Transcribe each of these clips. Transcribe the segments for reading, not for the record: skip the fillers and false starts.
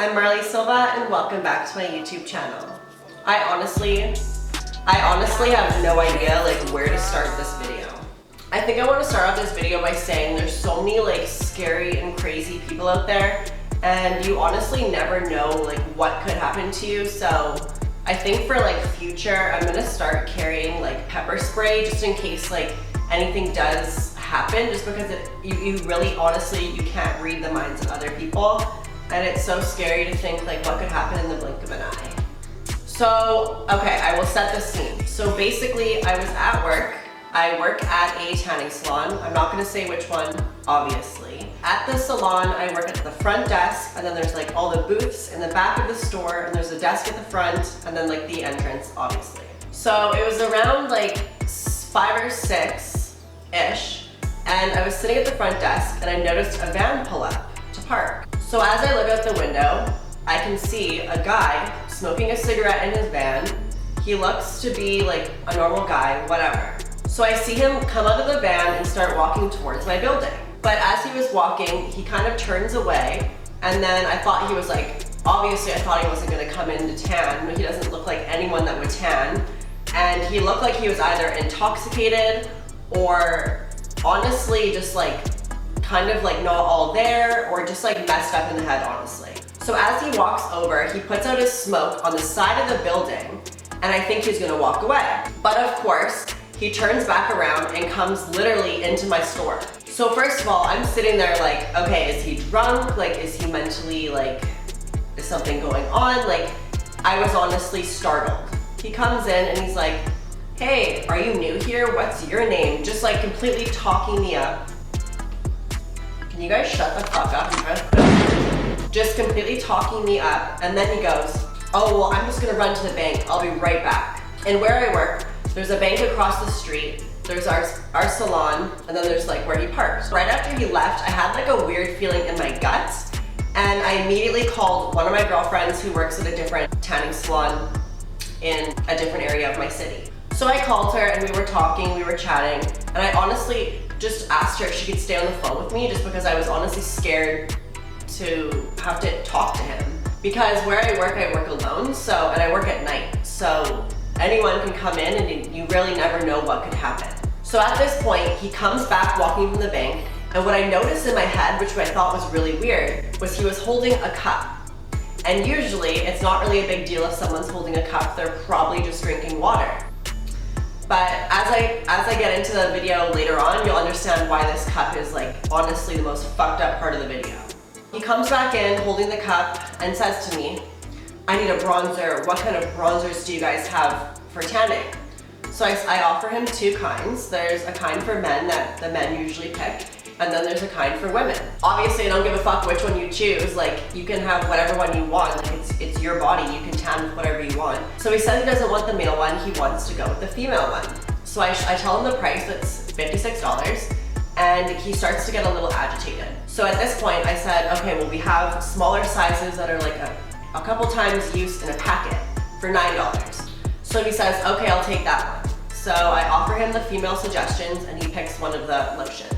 I'm Marley Silva and welcome back to my YouTube channel. I honestly have no idea where to start this video. I think I want to start off this video by saying there's so many scary and crazy people out there, and you honestly never know what could happen to you. So I think for future, I'm gonna start carrying pepper spray just in case anything does happen, just because you really honestly, you can't read the minds of other people, and it's so scary to think what could happen in the blink of an eye. So, okay, I will set the scene. So basically, I was at work. I work at a tanning salon. I'm not gonna say which one, obviously. At the salon, I work at the front desk, and then there's all the booths in the back of the store, and there's a desk at the front, and then the entrance, obviously. So it was around 5 or 6-ish, and I was sitting at the front desk, and I noticed a van pull up to park. So as I look out the window, I can see a guy smoking a cigarette in his van. He looks to be a normal guy, whatever. So I see him come out of the van and start walking towards my building. But as he was walking, he kind of turns away, and then I thought he was obviously I thought he wasn't gonna come in to tan, but he doesn't look like anyone that would tan. And he looked like he was either intoxicated or honestly just kind of not all there, or just messed up in the head, honestly. So as he walks over, he puts out his smoke on the side of the building, and I think he's gonna walk away. But of course, he turns back around and comes literally into my store. So first of all, I'm sitting there okay, is he drunk? Is he mentally, is something going on? I was honestly startled. He comes in and he's like, hey, are you new here? What's your name? Just completely talking me up. Can you guys shut the fuck up? Just completely talking me up. And then he goes, oh, well, I'm just gonna run to the bank. I'll be right back. And where I work, there's a bank across the street. There's our salon, and then there's where he parks. Right after he left, I had a weird feeling in my gut, and I immediately called one of my girlfriends who works at a different tanning salon in a different area of my city. So I called her and we were talking, we were chatting, and I honestly just asked her if she could stay on the phone with me, just because I was honestly scared to have to talk to him. Because where I work alone, and I work at night, so anyone can come in and you really never know what could happen. So at this point, he comes back walking from the bank, and what I noticed in my head, which I thought was really weird, was he was holding a cup. And usually, it's not really a big deal if someone's holding a cup, they're probably just drinking water. But as I get into the video later on, you'll understand why this cup is honestly the most fucked up part of the video. He comes back in holding the cup and says to me, I need a bronzer. What kind of bronzers do you guys have for tanning? So I offer him 2 kinds. There's a kind for men that the men usually pick, and then there's a kind for women. Obviously, I don't give a fuck which one you choose. You can have whatever one you want. It's your body. You can tan with whatever you want. So he says he doesn't want the male one. He wants to go with the female one. So I tell him the price. It's $56, and he starts to get a little agitated. So at this point, I said, okay, well, we have smaller sizes that are a couple times used in a packet for $9. So he says, okay, I'll take that one. So I offer him the female suggestions, and he picks one of the lotions.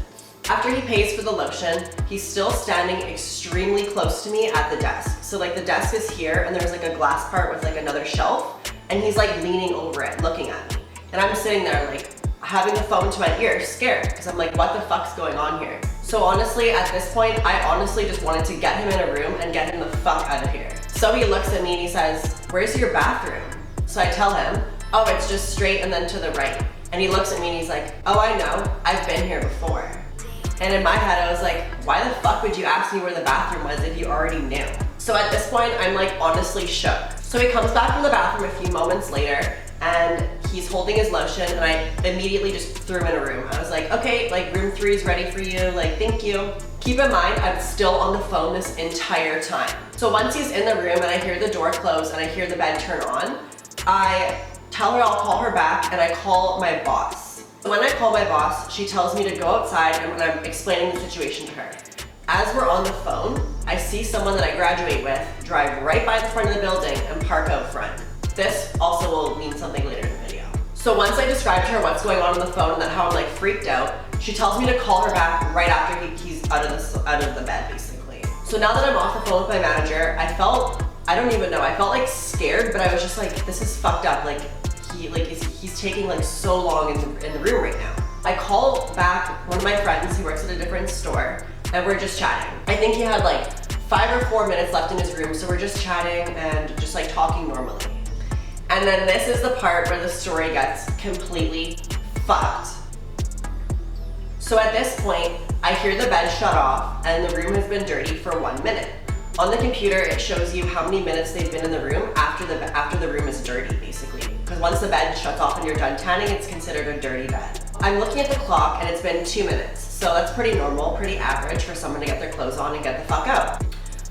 After he pays for the lotion, he's still standing extremely close to me at the desk. So the desk is here, and there's a glass part with another shelf, and he's leaning over it, looking at me. And I'm sitting there having the phone to my ear, scared, because I'm what the fuck's going on here? So honestly, at this point, I honestly just wanted to get him in a room and get him the fuck out of here. So he looks at me and he says, where's your bathroom? So I tell him, oh, it's just straight and then to the right. And he looks at me and he's like, oh, I know, I've been here before. And in my head, I was like, why the fuck would you ask me where the bathroom was if you already knew? So at this point, I'm honestly shook. So he comes back from the bathroom a few moments later, and he's holding his lotion, and I immediately just threw him in a room. I was like, okay, room 3 is ready for you, thank you. Keep in mind, I'm still on the phone this entire time. So once he's in the room and I hear the door close and I hear the bed turn on, I tell her I'll call her back, and I call my boss. When I call my boss, she tells me to go outside, and when I'm explaining the situation to her. As we're on the phone, I see someone that I graduate with drive right by the front of the building and park out front. This also will mean something later in the video. So once I describe to her what's going on the phone and how I'm freaked out, she tells me to call her back right after he's out of the bed, basically. So now that I'm off the phone with my manager, I felt like scared, but I was just like, this is fucked up. Like he's taking like so long in the room right now. I call back one of my friends who works at a different store, and we're just chatting. I think he had like 5 or 4 minutes left in his room, so we're just chatting and just like talking normally. And then this is the part where the story gets completely fucked. So at this point, I hear the bed shut off and the room has been dirty for 1 minute. On the computer, it shows you how many minutes they've been in the room after the room is dirty, basically. Because once the bed shuts off and you're done tanning, it's considered a dirty bed. I'm looking at the clock and it's been 2 minutes. So that's pretty normal, pretty average for someone to get their clothes on and get the fuck out.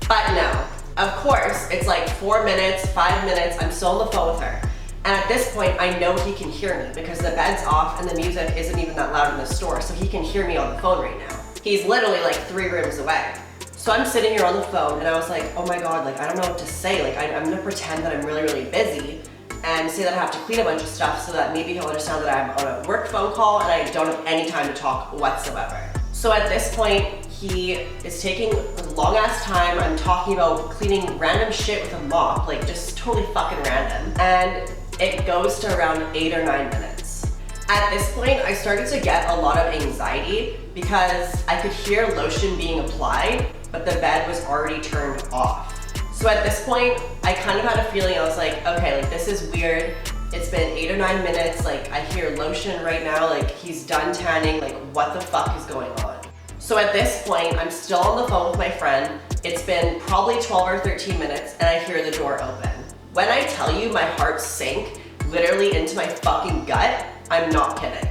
But no, of course, it's like 4 minutes, 5 minutes, I'm still on the phone with her. And at this point, I know he can hear me because the bed's off and the music isn't even that loud in the store, so he can hear me on the phone right now. He's literally like 3 rooms away. So I'm sitting here on the phone and I was like, oh my God, like I don't know what to say. Like I'm gonna pretend that I'm really, really busy and say that I have to clean a bunch of stuff so that maybe he'll understand that I'm on a work phone call and I don't have any time to talk whatsoever. So at this point, he is taking a long ass time. I'm talking about cleaning random shit with a mop, like just totally fucking random. And it goes to around 8 or 9 minutes. At this point, I started to get a lot of anxiety because I could hear lotion being applied, but the bed was already turned off. So at this point, I kind of had a feeling, I was like, okay, like this is weird. It's been 8 or 9 minutes, like I hear lotion right now, like he's done tanning, like what the fuck is going on? So at this point, I'm still on the phone with my friend. It's been probably 12 or 13 minutes and I hear the door open. When I tell you my heart sank literally into my fucking gut, I'm not kidding.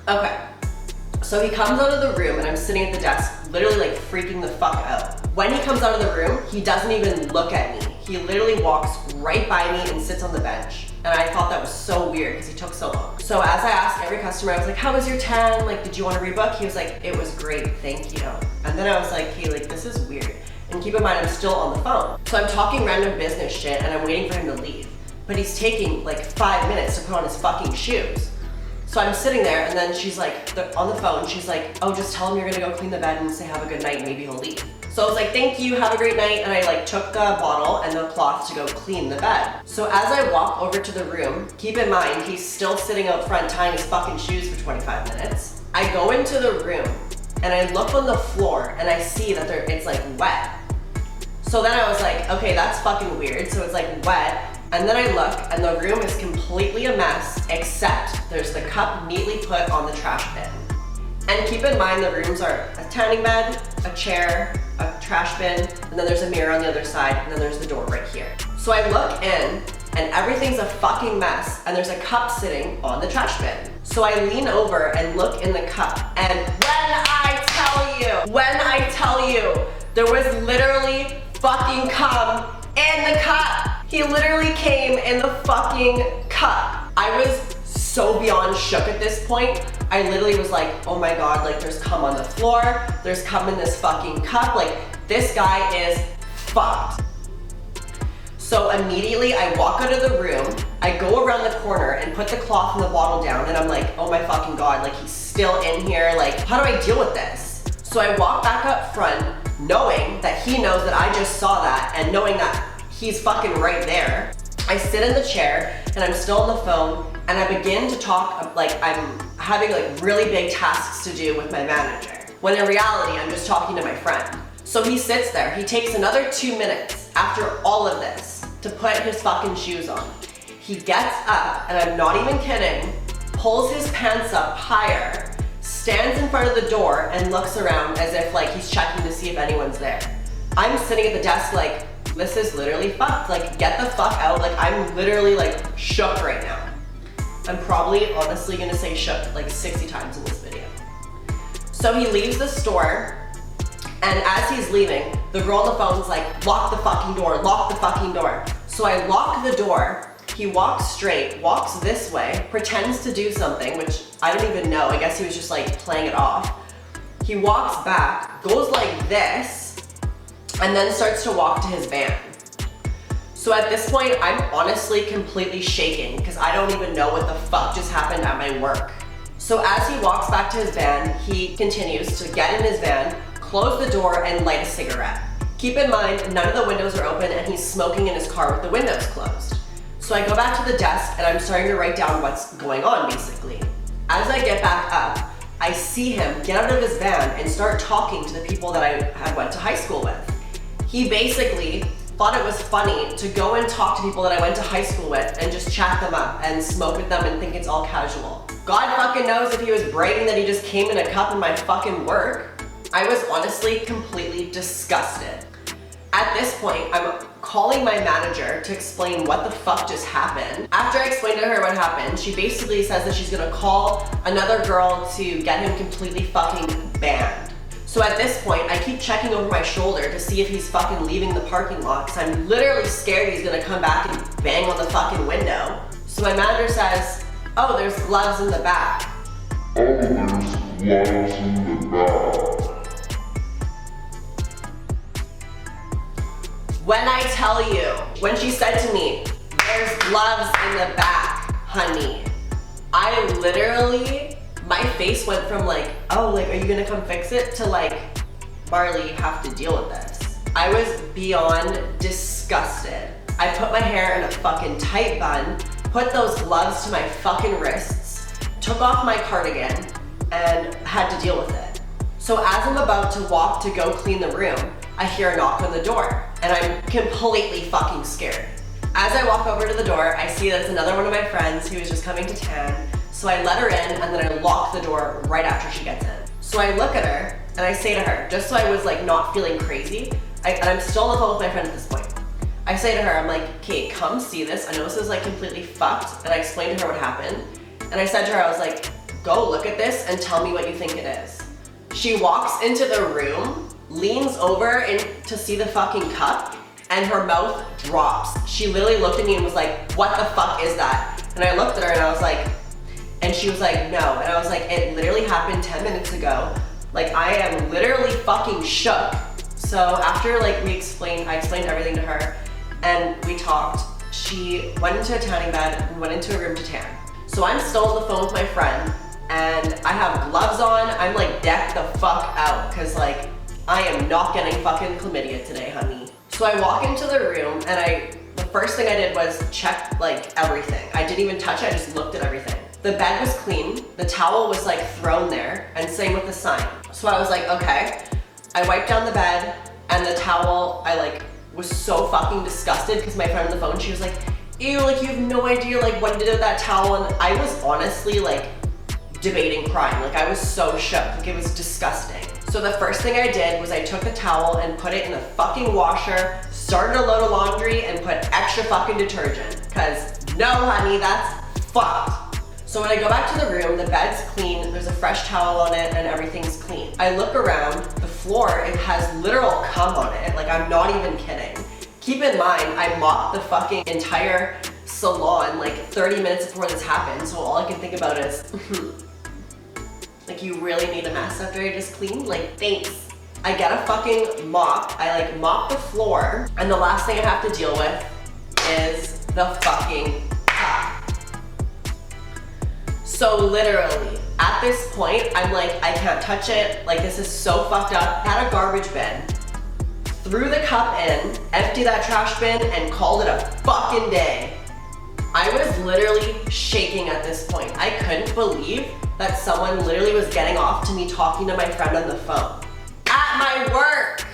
Okay, so he comes out of the room and I'm sitting at the desk, literally like freaking the fuck out. When he comes out of the room, he doesn't even look at me. He literally walks right by me and sits on the bench. And I thought that was so weird because he took so long. So as I asked every customer, I was like, how was your tan? Like, did you want to rebook? He was like, it was great, thank you. And then I was like, hey, like this is weird. And keep in mind, I'm still on the phone. So I'm talking random business shit and I'm waiting for him to leave. But he's taking like 5 minutes to put on his fucking shoes. So I'm sitting there and then she's like, on the phone, she's like, oh, just tell him you're gonna go clean the bed and say have a good night and maybe he'll leave. So I was like, thank you, have a great night. And I like took the bottle and the cloth to go clean the bed. So as I walk over to the room, keep in mind, he's still sitting out front tying his fucking shoes for 25 minutes. I go into the room and I look on the floor and I see that it's like wet. So then I was like, okay, that's fucking weird. So it's like wet. And then I look and the room is completely a mess, except there's the cup neatly put on the trash bin. And keep in mind the rooms are a tanning bed, a chair, a trash bin, and then there's a mirror on the other side, and then there's the door right here. So I look in and everything's a fucking mess and there's a cup sitting on the trash bin. So I lean over and look in the cup and when I tell you, there was literally fucking cum in the cup. He literally came in the fucking cup. I was so beyond shook at this point. I literally was like, oh my God, like there's cum on the floor, there's cum in this fucking cup, like this guy is fucked. So immediately I walk out of the room, I go around the corner and put the cloth and the bottle down and I'm like, oh my fucking God, like he's still in here, like how do I deal with this? So I walk back up front knowing that he knows that I just saw that and knowing that he's fucking right there. I sit in the chair and I'm still on the phone and I begin to talk like I'm having like really big tasks to do with my manager. When in reality, I'm just talking to my friend. So he sits there, he takes another 2 minutes after all of this to put his fucking shoes on. He gets up, and I'm not even kidding, pulls his pants up higher, stands in front of the door and looks around as if like he's checking to see if anyone's there. I'm sitting at the desk like, this is literally fucked. Like, get the fuck out. Like, I'm literally like shook right now. I'm probably honestly gonna say shook like 60 times in this video. So he leaves the store, and as he's leaving, the girl on the phone's like, lock the fucking door, lock the fucking door. So I lock the door, he walks straight, walks this way, pretends to do something, which I don't even know. I guess he was just like playing it off. He walks back, goes like this, and then starts to walk to his van. So at this point, I'm honestly completely shaking because I don't even know what the fuck just happened at my work. So as he walks back to his van, he continues to get in his van, close the door, and light a cigarette. Keep in mind, none of the windows are open and he's smoking in his car with the windows closed. So I go back to the desk and I'm starting to write down what's going on basically. As I get back up, I see him get out of his van and start talking to the people that I had went to high school with. He basically thought it was funny to go and talk to people that I went to high school with and just chat them up and smoke with them and think it's all casual. God fucking knows if he was bragging that he just came in a cup in my fucking work. I was honestly completely disgusted. At this point, I'm calling my manager to explain what the fuck just happened. After I explained to her what happened, she basically says that she's gonna call another girl to get him completely fucking banned. So at this point, I keep checking over my shoulder to see if he's fucking leaving the parking lot because I'm literally scared he's gonna come back and bang on the fucking window. So my manager says, oh, there's gloves in the back. Oh, there's gloves in the back. When I tell you, when she said to me, there's gloves in the back, honey, I literally, my face went from like, oh, like, are you gonna come fix it? To like, Marley, you have to deal with this. I was beyond disgusted. I put my hair in a fucking tight bun, put those gloves to my fucking wrists, took off my cardigan, and had to deal with it. So as I'm about to walk to go clean the room, I hear a knock on the door, and I'm completely fucking scared. As I walk over to the door, I see that it's another one of my friends who is just coming to tan, so I let her in, and then I lock the door right after she gets in. So I look at her, and I say to her, just so I was like not feeling crazy, and I'm still on the phone with my friend at this point. I say to her, I'm like, Kate, come see this. I know this is like completely fucked, and I explained to her what happened. And I said to her, I was like, go look at this and tell me what you think it is. She walks into the room, leans over to see the fucking cup, and her mouth drops. She literally looked at me and was like, what the fuck is that? And I looked at her and I was like, and she was like, no. And I was like, it literally happened 10 minutes ago. Like, I am literally fucking shook. So after like I explained everything to her and we talked, she went into a tanning bed and went into a room to tan. So I'm still on the phone with my friend and I have gloves on. I'm like decked the fuck out because like, I am not getting fucking chlamydia today, honey. So I walk into the room and the first thing I did was check like everything. I didn't even touch it, I just looked at everything. The bed was clean, the towel was like thrown there, and same with the sign. So I was like, okay. I wiped down the bed and the towel, I like was so fucking disgusted because my friend on the phone, she was like, ew, like you have no idea like what you did with that towel. And I was honestly like debating crying. Like I was so shook, like it was disgusting. So the first thing I did was I took the towel and put it in the fucking washer, started a load of laundry and put extra fucking detergent. Cause no honey, that's fucked. So when I go back to the room, the bed's clean, there's a fresh towel on it and everything's clean. I look around, the floor, it has literal cum on it. Like I'm not even kidding. Keep in mind, I mopped the fucking entire salon like 30 minutes before this happened. So all I can think about is, like you really need a mess after I just cleaned? Like thanks. I get a fucking mop, I like mop the floor, and the last thing I have to deal with is the fucking cup. So literally, at this point, I'm like, I can't touch it. Like this is so fucked up. Had a garbage bin, threw the cup in, emptied that trash bin, and called it a fucking day. I was literally shaking at this point. I couldn't believe that someone literally was getting off to me talking to my friend on the phone. At my work!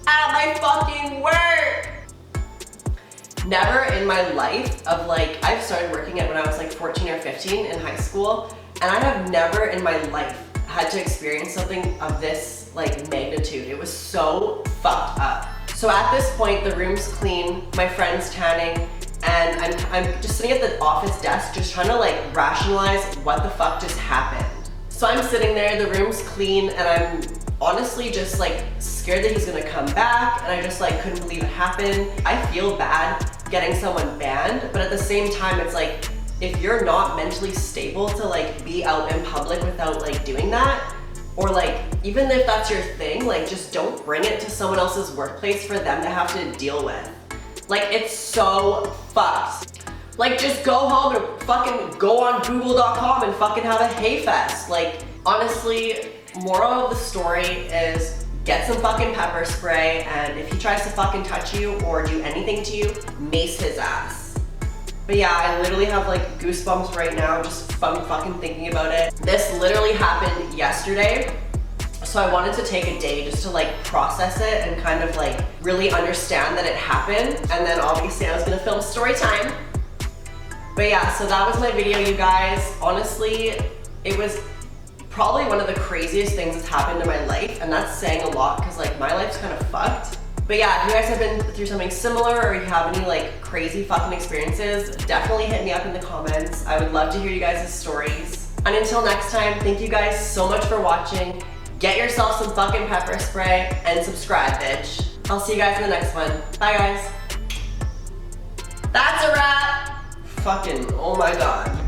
At my fucking work! Never in my life of like, I've started working at when I was like 14 or 15 in high school, and I have never in my life had to experience something of this like magnitude. It was so fucked up. So at this point, the room's clean, my friend's tanning, and I'm just sitting at the office desk just trying to like rationalize what the fuck just happened. So I'm sitting there, the room's clean, and I'm honestly just like scared that he's gonna come back, and I just like couldn't believe it happened. I feel bad getting someone banned, but at the same time it's like, if you're not mentally stable to like be out in public without like doing that, or like even if that's your thing, like just don't bring it to someone else's workplace for them to have to deal with. Like it's so fucked. Like just go home and fucking go on google.com and fucking have a hay fest. Like honestly, moral of the story is get some fucking pepper spray, and if he tries to fucking touch you or do anything to you, mace his ass. But yeah, I literally have like goosebumps right now just from fucking thinking about it. This literally happened yesterday. So I wanted to take a day just to like process it and kind of like really understand that it happened. And then obviously I was gonna film story time. But yeah, so that was my video, you guys. Honestly, it was probably one of the craziest things that's happened in my life. And that's saying a lot because like my life's kind of fucked. But yeah, if you guys have been through something similar or you have any like crazy fucking experiences, definitely hit me up in the comments. I would love to hear you guys' stories. And until next time, thank you guys so much for watching. Get yourself some fucking pepper spray and subscribe, bitch. I'll see you guys in the next one. Bye, guys. That's a wrap. Fucking, oh my God.